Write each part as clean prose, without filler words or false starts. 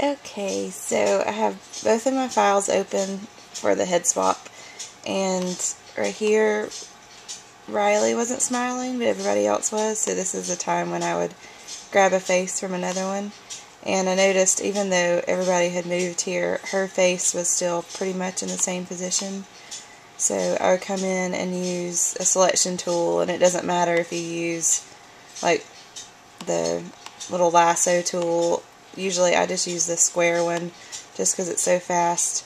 Okay, so I have both of my files open for the head swap, and right here Riley wasn't smiling, but everybody else was, so this is the time when I would grab a face from another one. And I noticed even though everybody had moved here, her face was still pretty much in the same position. So I would come in and use a selection tool, and it doesn't matter if you use like the little lasso tool. Usually I just use the square one just because it's so fast.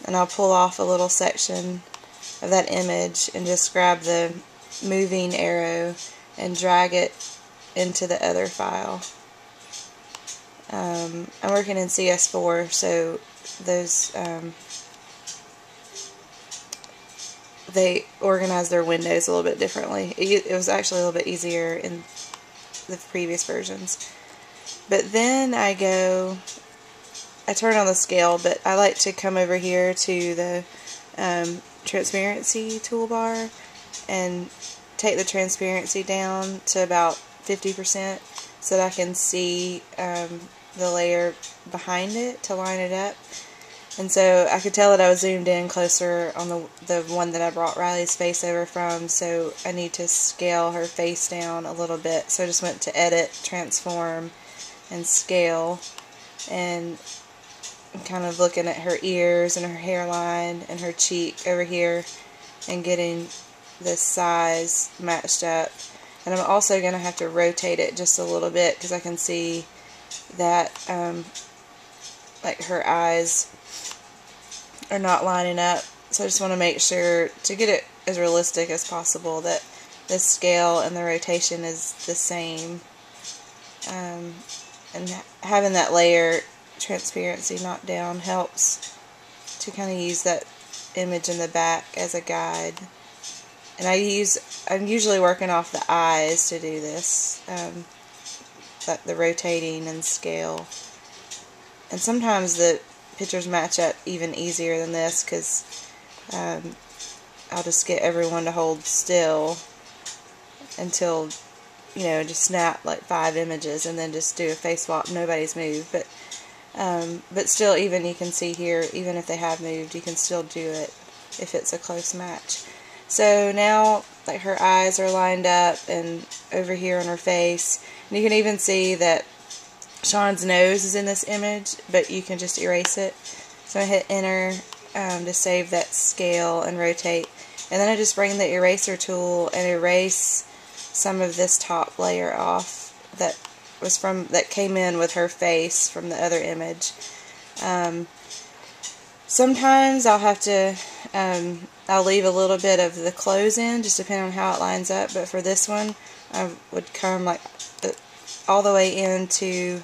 And I'll pull off a little section of that image and just grab the moving arrow and drag it into the other file. I'm working in CS4, so those they organize their windows a little bit differently. It was actually a little bit easier in the previous versions. But then I turn on the scale, but I like to come over here to the transparency toolbar and take the transparency down to about 50% so that I can see the layer behind it to line it up. And so I could tell that I was zoomed in closer on the one that I brought Riley's face over from, so I need to scale her face down a little bit. So I just went to Edit, Transform, and Scale, and I'm kind of looking at her ears and her hairline and her cheek over here and getting this size matched up. And I'm also going to have to rotate it just a little bit because I can see that like her eyes are not lining up. So I just want to make sure to get it as realistic as possible that the scale and the rotation is the same. And having that layer transparency knocked down helps to kind of use that image in the back as a guide. And I'm usually working off the eyes to do this, the rotating and scale. And sometimes the pictures match up even easier than this because I'll just get everyone to hold still until, you know, just snap like 5 images and then just do a face swap. Nobody's moved, but still, even you can see here, even if they have moved, you can still do it if it's a close match. So now, like, her eyes are lined up and over here on her face, and you can even see that Sean's nose is in this image, but you can just erase it. So I hit enter to save that scale and rotate, and then I just bring the eraser tool and erase some of this top layer off that came in with her face from the other image. Sometimes I'll have to I'll leave a little bit of the close in, just depending on how it lines up, but for this one I would come like all the way into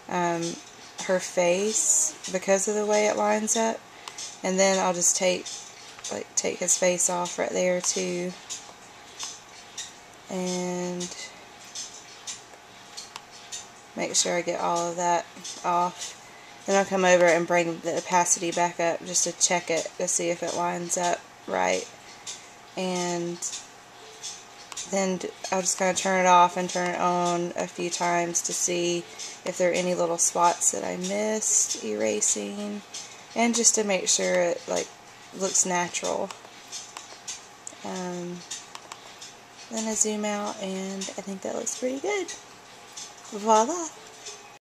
her face because of the way it lines up, and then I'll just take his face off right there too, and make sure I get all of that off. Then I'll come over and bring the opacity back up just to check it to see if it lines up right, and then I'll just kind of turn it off and turn it on a few times to see if there are any little spots that I missed erasing, and just to make sure it looks natural. Then I zoom out, and I think that looks pretty good. Voila!